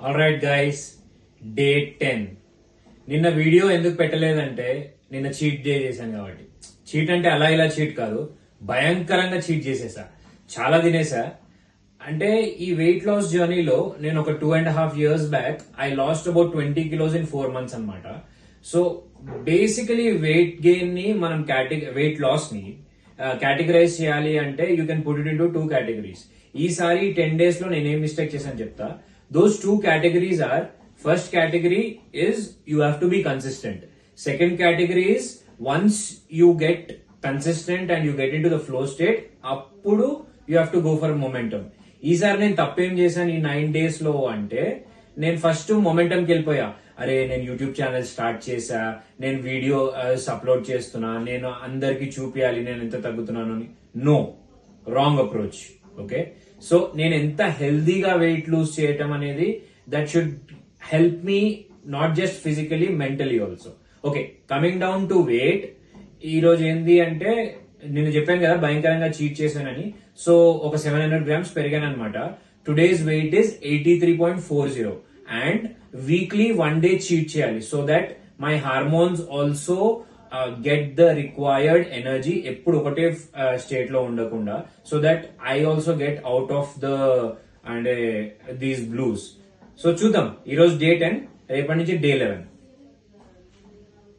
Alright guys, day 10. నిన్న video ఎందుకు పెట్టలేదంటే నిన్న చీట్ డే చేశాను కాబట్టి. చీట్ అంటే అలా ఇలా చీట్ కాదు, భయంకరంగా చీట్ చేసేసా, చాలా తినేసా. అంటే ఈ వెయిట్ లాస్ జర్నీలో నేను ఒక 2.5 years back I last about 20 kilos in 4 months అనమాట. సో బేసికలీ వెయిట్ గెయిన్ ని మనం వెయిట్ లాస్ ని కేటగరైజ్ చేయాలి అంటే you can put it in to 2 categories. ఈసారి 10 days లో నేనేం మిస్టేక్ చేశాను చెప్తా. Those 2 categories are, first category is you have to be consistent. Second category is once you get consistent and you get into the flow state, appudu you have to go for momentum. ఈసారి నేను తప్పేం చేశాను ఈ 9 days లో అంటే, నేను first మొమెంటంకి వెళ్ళిపోయా. అరే నేను యూట్యూబ్ ఛానల్ స్టార్ట్ చేశా, నేను వీడియో అప్లోడ్ చేస్తున్నా, నేను అందరికి చూపించాలి నేను ఎంత తగ్గుతున్నాను అని. No, wrong approach. Okay, so నేను ఎంత హెల్దీగా వెయిట్ లూజ్ చేయటం అనేది that should help me not just physically, mentally also. Okay, coming down to weight, ఈ రోజు ఏంది అంటే నేను చెప్పాను కదా భయంకరంగా చీట్ చేశానని. సో ఒక 700 grams పెరిగాను అనమాట. Today's weight is 83.40 and weekly 1 day cheat చేయాలి so that my hormones also get the required energy, ఎప్పుడు ఒకటే స్టేట్ లో ఉండకుండా, so that I also get out of the and these blues. So చూద్దాం, ఈరోజు డే 10, రేపటి నుంచి డే 11.